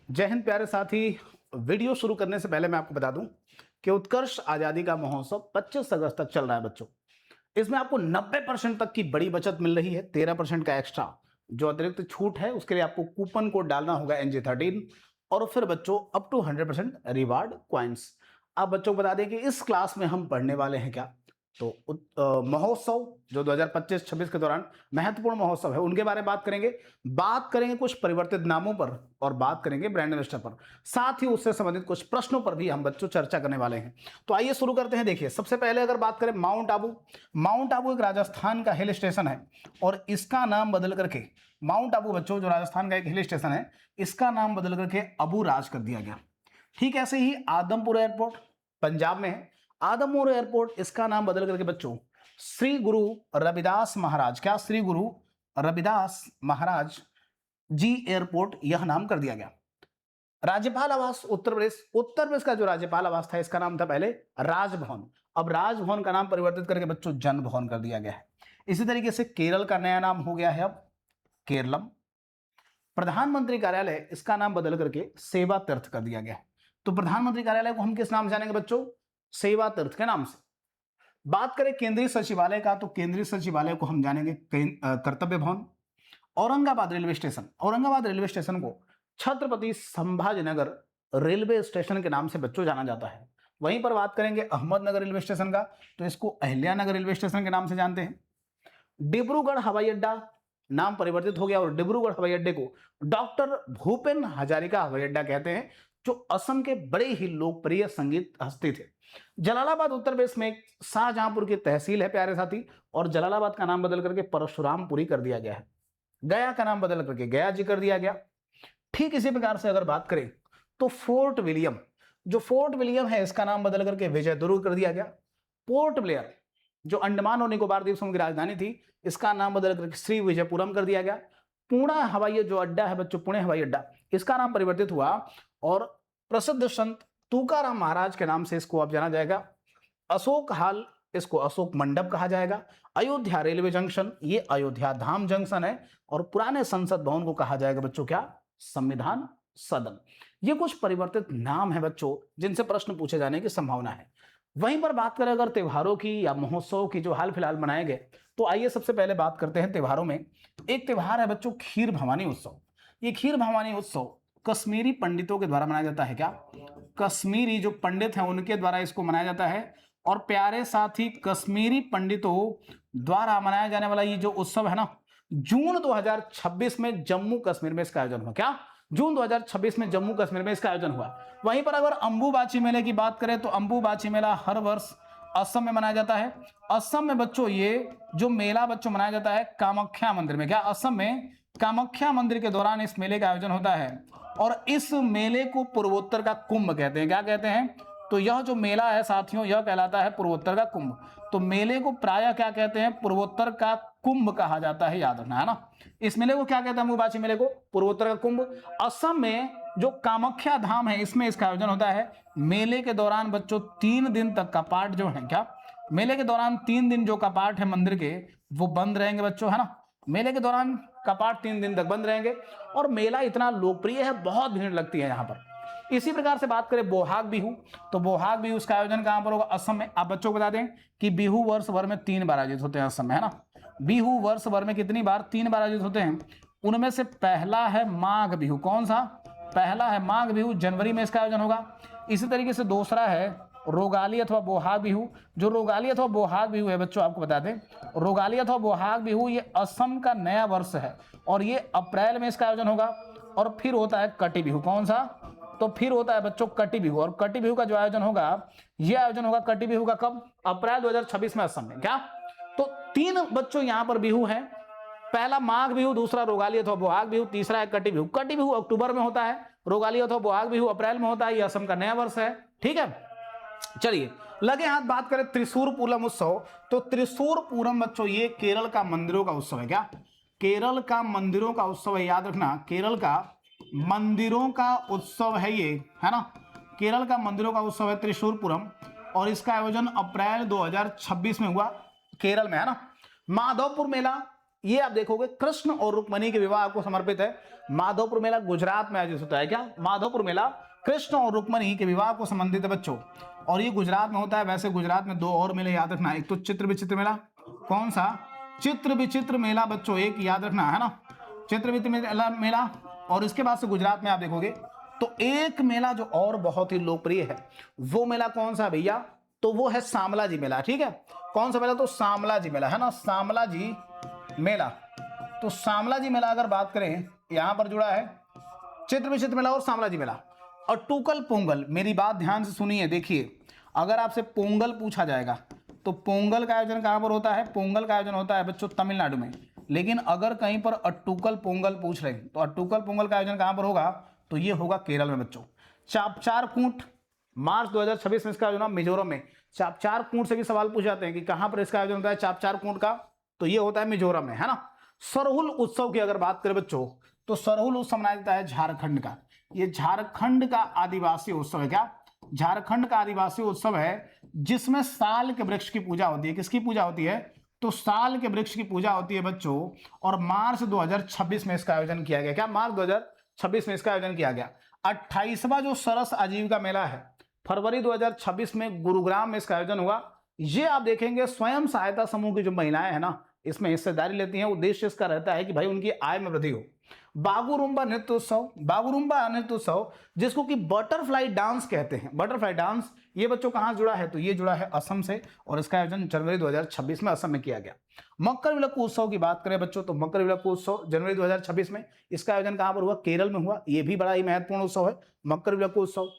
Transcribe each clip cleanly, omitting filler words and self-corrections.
जय हिंद प्यारे साथी। वीडियो शुरू करने से पहले मैं आपको बता दूं कि उत्कर्ष आजादी का महोत्सव 25 अगस्त तक चल रहा है बच्चों। इसमें आपको 90% तक की बड़ी बचत मिल रही है। 13% का एक्स्ट्रा जो अतिरिक्त छूट है उसके लिए आपको कूपन कोड डालना होगा NJ13 और फिर बच्चों अप टू 100% रिवार्ड क्वाइंस। अब बच्चों को बता दें कि इस क्लास में हम पढ़ने वाले हैं क्या, तो महोत्सव जो 2025-26 के दौरान महत्वपूर्ण महोत्सव है उनके बारे में बात करेंगे कुछ परिवर्तित नामों पर और बात करेंगे ब्रांड इन्वेस्टर पर। साथ ही उससे संबंधित कुछ प्रश्नों पर भी हम बच्चों चर्चा करने वाले हैं। तो आइए शुरू करते हैं। देखिए, सबसे पहले अगर बात करें माउंट आबू एक राजस्थान का हिल स्टेशन है और इसका नाम बदल करके माउंट आबू बच्चों जो राजस्थान का एक हिल स्टेशन है इसका नाम बदल करके अबू राज कर दिया गया। ठीक ऐसे ही आदमपुर एयरपोर्ट पंजाब में है। आदमपुर एयरपोर्ट इसका नाम बदल करके बच्चों श्री गुरु रविदास महाराज, क्या श्री गुरु रविदास महाराज जी एयरपोर्ट यह नाम कर दिया गया। राज्यपाल आवास उत्तर प्रदेश का जो राज्यपाल आवास था इसका नाम था पहले राजभवन, अब राजभवन का नाम परिवर्तित करके बच्चों जन भवन कर दिया गया है। इसी तरीके से केरल का नया नाम हो गया है अब केरलम। प्रधानमंत्री कार्यालय इसका नाम बदल करके सेवा तीर्थ कर दिया गया है। तो प्रधानमंत्री कार्यालय को हम किस नाम से जानेंगे बच्चों? सेवा तीर्थ के नाम से। बात करें केंद्रीय सचिवालय का तो केंद्रीय सचिवालय को हम जानेंगे कर्तव्य भवन। औरंगाबाद रेलवे स्टेशन को छत्रपति संभाजीनगर रेलवे स्टेशन के नाम से बच्चों जाना जाता है। वहीं पर बात करेंगे अहमदनगर रेलवे स्टेशन का तो इसको अहिल्यानगर रेलवे स्टेशन के नाम से जानते हैं। डिब्रूगढ़ हवाई अड्डा नाम परिवर्तित हो गया और डिब्रूगढ़ हवाई अड्डे को डॉक्टर भूपेन हजारिका हवाई अड्डा कहते हैं, जो असम के बड़े ही लोकप्रिय संगीत हस्ती थे। जलालाबाद उत्तर प्रदेश में शाहजहांपुर की तहसील है प्यारे साथी, और जलालाबाद का नाम बदल करके परशुरामपुरी कर दिया गया है। गया का नाम बदल करके गया जी कर दिया गया। ठीक इसी प्रकार से अगर बात करें तो फोर्ट विलियम है इसका नाम बदल करके विजय दुर्ग कर दिया गया। पोर्ट ब्लेयर जो अंडमान और निकोबार द्वीप समूह की राजधानी थी इसका नाम बदल करके श्री विजयपुरम कर दिया गया। पुणे हवाई जो अड्डा है बच्चों, पुणे हवाई अड्डा इसका नाम परिवर्तित हुआ और प्रसिद्ध संत तुकाराम महाराज के नाम से इसको अब जाना जाएगा। अशोक हाल इसको अशोक मंडप कहा जाएगा। अयोध्या रेलवे जंक्शन ये अयोध्या धाम जंक्शन है और पुराने संसद भवन को कहा जाएगा बच्चों क्या? संविधान सदन। ये कुछ परिवर्तित नाम है बच्चों जिनसे प्रश्न पूछे जाने की संभावना है। वहीं पर बात करें अगर त्योहारों की या महोत्सव की जो हाल फिलहाल मनाए गए, तो आइए सबसे पहले बात करते हैं त्योहारों में। एक त्योहार है बच्चों खीर भवानी उत्सव। ये खीर भवानी उत्सव कश्मीरी पंडितों के द्वारा मनाया जाता है। क्या? कश्मीरी जो पंडित हैं उनके द्वारा इसको मनाया जाता है। और प्यारे साथी कश्मीरी पंडितों द्वारा मनाया जाने वाला ये जो उत्सव है ना, जून 2026 में जम्मू कश्मीर में इसका आयोजन हुआ। क्या? जून 2026 में जम्मू कश्मीर में इसका आयोजन हुआ। वहीं पर अगर अंबुबाची मेले की बात करें तो अंबुबाची मेला हर वर्ष असम में मनाया जाता है। असम में बच्चों ये जो मेला बच्चों मनाया जाता है कामाख्या मंदिर में। क्या? असम में कामाख्या मंदिर के दौरान इस मेले का आयोजन होता है और इस मेले को पूर्वोत्तर का कुंभ कहते हैं। क्या कहते हैं? तो यह जो मेला है साथियों यह कहलाता है पूर्वोत्तर का कुंभ। तो मेले को प्रायः क्या कहते हैं? पूर्वोत्तर का कुंभ कहा जाता है, याद रखना है ना। इस मेले को क्या कहते हैं? अंबुबाची मेले को पूर्वोत्तर का कुंभ। असम में जो कामाख्या धाम है इसमें इसका आयोजन होता है। मेले के दौरान बच्चों 3 दिन तक कपाट जो है, क्या मेले के दौरान 3 दिन जो कपाट है मंदिर के वो बंद रहेंगे बच्चों, है ना। मेले के दौरान कपाट 3 दिन तक बंद रहेंगे और मेला इतना लोकप्रिय है, बहुत भीड़ लगती है यहाँ पर। इसी प्रकार से बात करें बोहाग बिहू, तो बोहाग बिहू का आयोजन कहां पर होगा? असम में। आप बच्चों को बता दें कि बिहू वर्ष भर में 3 बार आयोजित होते हैं असम में, है ना। बिहू वर्ष भर में कितनी बार? 3 बार आयोजित होते हैं। उनमें से पहला है माघ बिहू। कौन सा? पहला है माघ बिहू, जनवरी में इसका आयोजन होगा। इसी तरीके से दूसरा है रोगाली अथवा बोहाग बिहू। जो रोगाली अथवा बोहाग बिहू है बच्चों आपको बता दें, रोगाली अथवा बोहाग बिहू ये असम का नया वर्ष है और ये अप्रैल में इसका आयोजन होगा। और फिर होता है कटी बिहू। कौन सा? तो फिर होता है बच्चों कटी बिहू। और कटी बिहू का जो आयोजन होगा यह आयोजन होगा कटी बिहू का कब? अप्रैल 2026 में असम में। क्या? तो 3 बच्चों यहां पर बिहू है। पहला माघ बिहू, दूसरा रोगाली अथवा बोहाग बिहू, तीसरा है कटी बिहू। कटी बिहू अक्टूबर में होता है, रोगाली अथवा बोहाग बिहू अप्रैल में होता है। यह असम का नया वर्ष है। ठीक है, चलिए लगे हाथ बात करें त्रिशूर पूरम उत्सव। तो त्रिशूर पूरम बच्चों ये केरल का मंदिरों का उत्सव है। क्या? केरल का मंदिरों का उत्सव है, याद रखना। केरल का मंदिरों का उत्सव है ये, है ना। केरल का मंदिरों का उत्सव है त्रिशूर पूरम और इसका आयोजन अप्रैल 2026 में हुआ केरल में, है ना। माधवपुर मेला ये आप देखोगे कृष्ण और रुक्मणी के विवाह को समर्पित है। माधवपुर मेला गुजरात में आयोजित होता है। क्या? माधवपुर मेला कृष्ण और रुक्मणी के विवाह को संबंधित है बच्चों, और ये गुजरात में होता है। वैसे गुजरात में 2 और मेले याद रखना, एक तो चित्र विचित्र मेला, कौन सा? चित्र विचित्र मेला बच्चों, एक याद रखना है ना, चित्र विचित्र मेला। और इसके बाद से गुजरात में आप देखोगे तो एक मेला जो और बहुत ही लोकप्रिय है, वो मेला कौन सा भैया? तो वो है शामलाजी मेला। ठीक है, कौन सा मेला? तो शामलाजी मेला है ना, शामलाजी मेला। तो शामलाजी मेला अगर बात करें, यहां पर जुड़ा है चित्र विचित्र मेला और शामलाजी मेला। और टूकल पोंगल, मेरी बात ध्यान से सुनिए, देखिए अगर आपसे पोंगल पूछा जाएगा तो पोंगल का आयोजन कहां पर होता है? पोंगल का आयोजन होता है बच्चों तमिलनाडु में। लेकिन अगर कहीं पर अट्टूकल पोंगल पूछ रहे हैं तो अट्टूकल पोंगल का आयोजन कहां पर होगा? तो ये होगा केरल में बच्चों। चापचार कूट, मार्च 2026 में इसका आयोजन मिजोरम में। चापचार कूट से भी सवाल पूछ जाते हैं कि कहां पर इसका आयोजन होता है चापचार कूट का, तो ये होता है मिजोरम में, है ना। सरहुल उत्सव की अगर बात करें बच्चों, तो सरहुल उत्सव मनाया जाता है झारखंड का। ये झारखंड का आदिवासी उत्सव है। क्या? झारखंड का आदिवासी उत्सव है, जिसमें साल के वृक्ष की पूजा होती है। किसकी पूजा होती है? तो साल के वृक्ष की पूजा होती है बच्चों। और मार्च 2026 में इसका आयोजन किया गया। क्या? मार्च 2026 में इसका आयोजन किया गया। 28वां जो सरस आजीविका मेला है, फरवरी 2026 में गुरुग्राम में इसका आयोजन हुआ। ये आप देखेंगे स्वयं सहायता समूह की जो महिलाएं हैं ना, इसमें हिस्सेदारी लेती हैं। उद्देश्य इसका रहता है कि भाई उनकी आय में वृद्धि हो। बागुरुम्बा नृत्य उत्सव, बागुरुम्बा नृत्य उत्सव जिसको कि बटरफ्लाई डांस कहते हैं, बटरफ्लाई डांस, ये बच्चों कहां जुड़ा है? तो ये जुड़ा है असम से, और इसका आयोजन जनवरी 2026 में असम में किया गया। मकर विलक्कू उत्सव की बात करें बच्चों, तो मकर विलक्कू उत्सव जनवरी 2026 में, इसका आयोजन कहां पर हुआ? केरल में हुआ। ये भी बड़ा ही महत्वपूर्ण उत्सव है मकर विलक्कू उत्सव।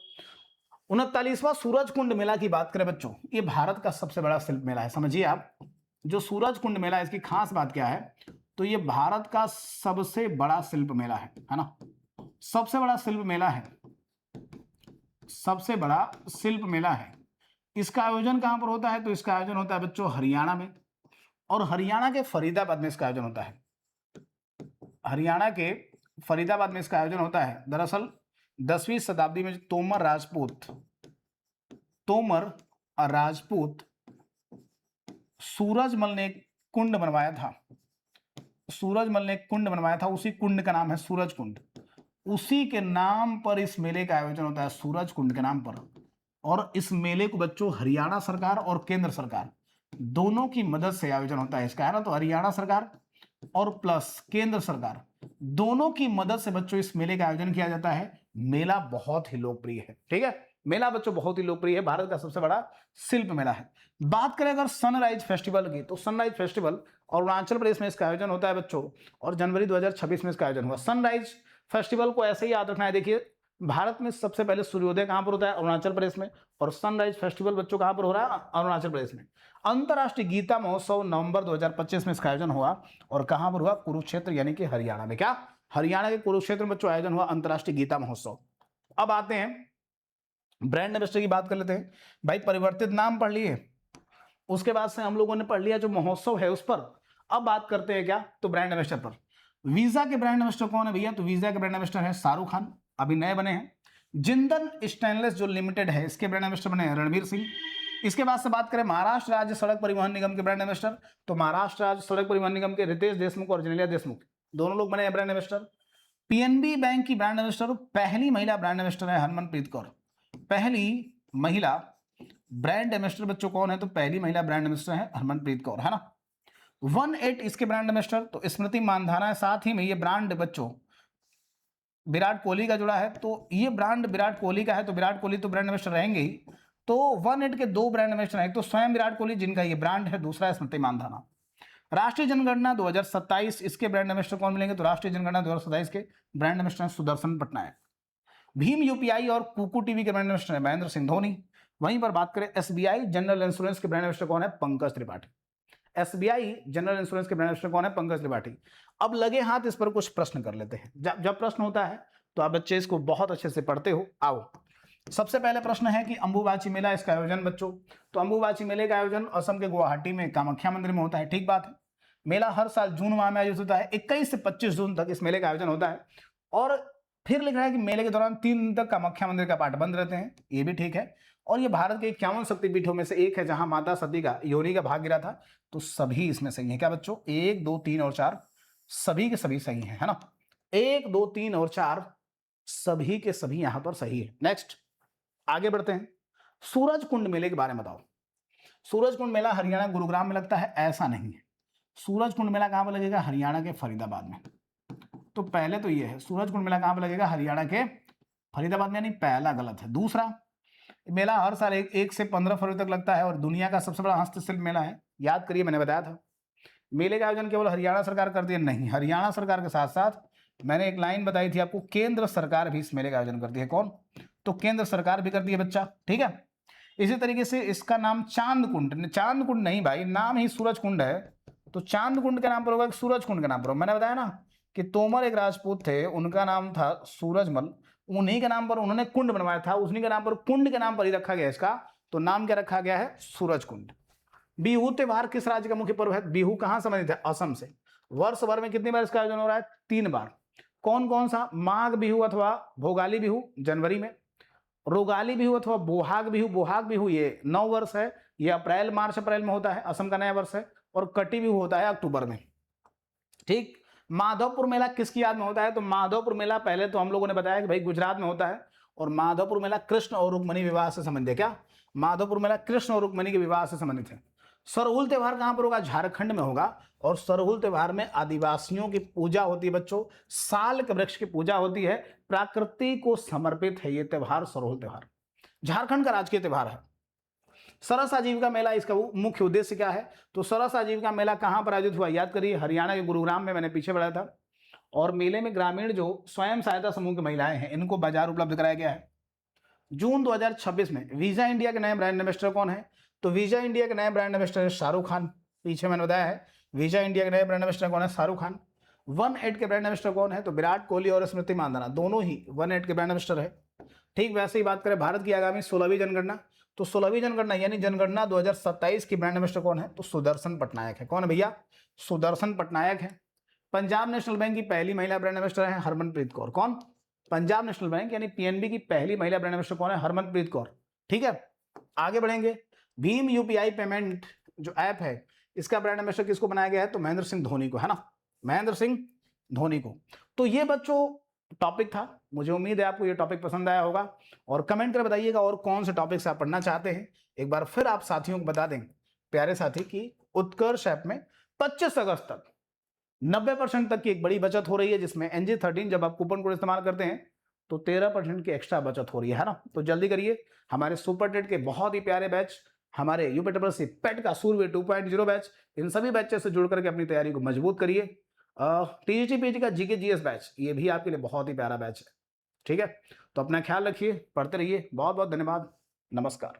39वां सूरज कुंड मेला की बात करें बच्चों, ये भारत का सबसे बड़ा शिल्प मेला है। समझिए आप, जो सूरज कुंड मेला है, इसकी खास बात क्या है? तो ये भारत का सबसे बड़ा शिल्प मेला है ना, सबसे बड़ा शिल्प मेला है, सबसे बड़ा शिल्प मेला है। इसका आयोजन कहां पर होता है? तो इसका आयोजन होता है बच्चों हरियाणा में, और हरियाणा के फरीदाबाद में इसका आयोजन होता है। हरियाणा के फरीदाबाद में इसका आयोजन होता है। दरअसल 10वीं शताब्दी में तोमर राजपूत सूरजमल ने कुंड बनवाया था। सूरजमल ने कुंड बनवाया था, उसी कुंड का नाम है सूरज कुंड। उसी के नाम पर इस मेले का आयोजन होता है, सूरज कुंड के नाम पर। और इस मेले को बच्चों हरियाणा सरकार और केंद्र सरकार दोनों की मदद से आयोजन होता है इसका, है ना। तो हरियाणा सरकार और प्लस केंद्र सरकार दोनों की मदद से बच्चों इस मेले का आयोजन किया जाता है। मेला बहुत ही लोकप्रिय है। ठीक है, मेला बच्चों बहुत ही लोकप्रिय है, भारत का सबसे बड़ा शिल्प मेला है। बात करें अगर सनराइज फेस्टिवल की, तो सनराइज फेस्टिवल अरुणाचल प्रदेश में इसका आयोजन होता है बच्चों, और जनवरी 2026 में इसका आयोजन हुआ। सनराइज फेस्टिवल को ऐसे ही याद रखना है। देखिए, भारत में सबसे पहले सूर्योदय कहां पर होता है? अरुणाचल प्रदेश में। और सनराइज फेस्टिवल बच्चों कहां पर हो रहा है? अरुणाचल प्रदेश में। अंतरराष्ट्रीय गीता महोत्सव नवंबर 2025 में इसका आयोजन हुआ, और कहां पर हुआ? कुरुक्षेत्र यानी कि हरियाणा में। क्या? हरियाणा के कुरुक्षेत्र में बच्चों आयोजन हुआ अंतरराष्ट्रीय गीता महोत्सव। अब आते हैं ब्रांड एम्बेसडर की बात कर लेते हैं। भाई परिवर्तित नाम पढ़ लिए, उसके बाद से हम लोगों ने पढ़ लिया जो महोत्सव है उस पर। अब बात करते हैं क्या? तो ब्रांड एम्बेसडर पर। वीजा के ब्रांड एम्बेसडर कौन है भैया? तो वीजा के ब्रांड एम्बेसडर है शाहरुख खान, अभी नए बने हैं। जिंदल स्टेनलेस जो लिमिटेड है, इसके ब्रांड एम्बेसडर बने हैं रणवीर सिंह। इसके बाद से बात करें महाराष्ट्र राज्य सड़क परिवहन निगम के ब्रांड एम्बेसडर, तो महाराष्ट्र राज्य सड़क परिवहन निगम के रितेश देशमुख और जेनेलिया देशमुख दोनों लोग बने हैं ब्रांड एम्बेसडर। पीएनबी बैंक की ब्रांड एम्बेसडर पहली महिला ब्रांड एम्बेसडर है हरमनप्रीत कौर। पहली महिला ब्रांड एम्बेसडर बच्चों कौन है? तो पहली महिला ब्रांड एम्बेसडर है हरमनप्रीत कौर, है ना। 18 इसके ब्रांड एम्बेसडर तो स्मृति मानधना है। साथ ही में ये ब्रांड बच्चों विराट कोहली का जुड़ा है, तो ये ब्रांड विराट कोहली का है, तो विराट कोहली तो ब्रांड एम्बेसडर रहेंगे ही। तो 18 के 2 ब्रांड एम्बेसडर हैं, एक तो स्वयं विराट कोहली जिनका ये ब्रांड है, दूसरा है स्मृति मानधना। राष्ट्रीय जनगणना 2027 इसके ब्रांड एम्बेसडर कौन मिलेंगे? तो राष्ट्रीय जनगणना 2027 के ब्रांड एम्बेसडर हैं सुदर्शन पटनायक। भीम यूपीआई और कुकू टीवी के ब्रांड एम्बेसडर है महेंद्र सिंह धोनी। वहीं पर बात करें एसबीआई जनरल इंश्योरेंस के ब्रांड एम्बेसडर कौन है? Pankaj Tripathi. SBI general insurance के ब्रांड एम्बेसडर कौन है? पंकज त्रिपाठी। अब लगे हाथ इस पर कुछ प्रश्न कर लेते हैं। जब प्रश्न होता है तो आप बच्चे इसको बहुत अच्छे से पढ़ते हो। आओ, सबसे पहले प्रश्न है कि अंबुबाची मेला, इसका आयोजन बच्चों, तो अंबुबाची मेले का आयोजन असम के गुवाहाटी में कामाख्या मंदिर में होता है। ठीक बात है। मेला हर साल जून माह में आयोजित होता है। 21 से 25 जून तक इस मेले का आयोजन होता है। और फिर लिख रहा है कि मेले के दौरान 3 दिन तक कामाख्या मंदिर का पाट बंद रहते हैं, ये भी ठीक है। और ये भारत के 51 शक्तिपीठों में से एक है जहां माता सती का योनि का भाग गिरा था। तो सभी इसमें सही है क्या बच्चों? 1 2 3 और 4 सभी के सभी सही है ना? 1 2 3 और 4 सभी के सभी यहां पर सही है। नेक्स्ट आगे बढ़ते हैं। सूरज कुंड मेले के बारे में बताओ। सूरज कुंड मेला हरियाणा गुरुग्राम में लगता है? ऐसा नहीं है। सूरज कुंड मेला कहां पर लगेगा? हरियाणा के फरीदाबाद में। तो पहले तो ये है, सूरज कुंड मेला कहां पर लगेगा? हरियाणा के फरीदाबाद में, यानी पहला गलत है। दूसरा, मेला हर साल 1 से 15 फरवरी तक लगता है और दुनिया का सबसे बड़ा हस्तशिल्प मेला है। याद करिए, मैंने बताया था। मेले का आयोजन केवल हरियाणा सरकार करती है? नहीं, हरियाणा सरकार के साथ साथ मैंने एक लाइन बताई थी आपको, केंद्र सरकार भी इस मेले का आयोजन करती है। कौन? तो केंद्र सरकार भी करती है बच्चा, ठीक है। इसी तरीके से इसका नाम चांद कुंड, चांद कुंड नहीं भाई, नाम ही सूरज कुंड है, तो चांद कुंड के नाम पर होगा, सूरज कुंड के नाम पर होगा। मैंने बताया ना कि तोमर एक राजपूत थे, उनका नाम था सूरजमल, उन्हीं के नाम पर उन्होंने कुंड बनवाया था, उन्हीं के नाम पर, कुंड के नाम पर ही रखा गया इसका, तो नाम क्या रखा गया है? सूरज कुंड। बिहू त्योहार किस राज्य का मुख्य पर्व है? बिहू कहां संबंधित है? असम से। वर्ष भर में कितनी बार इसका आयोजन हो रहा है? 3 बार। कौन कौन सा? माघ बिहू अथवा भोगाली बिहू जनवरी में, रोगाली बिहू अथवा बोहाग बिहू, बोहाग बिहू ये 9 वर्ष है, ये अप्रैल मार्च अप्रैल में होता है, असम का नया वर्ष है, और कटी बिहू होता है अक्टूबर में, ठीक। माधवपुर मेला किसकी याद में होता है? तो माधवपुर मेला पहले तो हम लोगों ने बताया कि भाई गुजरात में होता है, और माधवपुर मेला कृष्ण और रुक्मणी विवाह से संबंधित है। क्या? माधवपुर मेला कृष्ण और रुक्मणी के विवाह से संबंधित है। सरहुल त्योहार कहां पर होगा? झारखंड में होगा, और सरहुल त्योहार में आदिवासियों की पूजा होती है बच्चों, साल के वृक्ष की पूजा होती है, प्रकृति को समर्पित है ये त्योहार, सरहुल त्योहार झारखंड का राजकीय त्योहार है। सरस आजीविका मेला, इसका मुख्य उद्देश्य क्या है? तो सरस आजीविका मेला कहां पर आयोजित हुआ? याद करिए, हरियाणा के गुरुग्राम में, मैंने पीछे बढ़ाया था। और मेले में ग्रामीण जो स्वयं सहायता समूह की महिलाएं हैं, इनको बाजार उपलब्ध कराया गया है। जून 2026 में वीजा इंडिया के नए ब्रांड एम्बेसडर कौन है? तो वीजा इंडिया के नए ब्रांड एम्बेसडर है शाहरुख खान। पीछे मैंने बताया है वीजा इंडिया के नए ब्रांड एम्बेसडर कौन है? शाहरुख खान। 1-8 के ब्रांड एम्बेसडर कौन है? तो विराट कोहली और स्मृति मांधाना, दोनों ही 1-8 के ब्रांड एम्बेसडर है। ठीक वैसे ही बात करें भारत की आगामी 16वीं जनगणना, तो 16वीं जनगणना यानी जनगणना 2027 की ब्रांड एम्बेसडर कौन है? तो सुदर्शन पटनायक है। कौन है भैया? सुदर्शन पटनायक है। पंजाब नेशनल बैंक की पहली महिला ब्रांड एम्बेसडर है हरमनप्रीत कौर। कौन? पंजाब नेशनल बैंक यानी पीएनबी की पहली महिला ब्रांड एम्बेसडर कौन है? हरमनप्रीत कौर। ठीक है, आगे बढ़ेंगे। भीम यूपीआई पेमेंट जो ऐप है, इसका ब्रांड एम्बेसडर किसको बनाया गया है? तो महेंद्र सिंह धोनी को, है ना, महेंद्र सिंह धोनी को। तो ये बच्चों टॉपिक था, मुझे उम्मीद है आपको ये टॉपिक पसंद आया होगा, और कमेंट कर बताइएगा और कौन से टॉपिक से आप पढ़ना चाहते हैं। एक बार फिर आप साथियों को बता दें, प्यारे साथी, कि उत्कर्ष ऐप में 25 अगस्त तक 90% तक की एक बड़ी बचत हो रही है, जिसमें NG13 जब आप कूपन कोड इस्तेमाल करते हैं तो 13% की एक्स्ट्रा बचत हो रही है ना। तो जल्दी करिए, हमारे सुपर टेट के बहुत ही प्यारे बैच, हमारे यूपीसी पेट का सूर्य 2.0 बैच, इन सभी बैचेस से जुड़ करके अपनी तैयारी को मजबूत करिए। टीजीटी पीजी का जीके जीएस बैच, ये भी आपके लिए बहुत ही प्यारा बैच है। ठीक है, तो अपना ख्याल रखिए, पढ़ते रहिए। बहुत बहुत धन्यवाद, नमस्कार।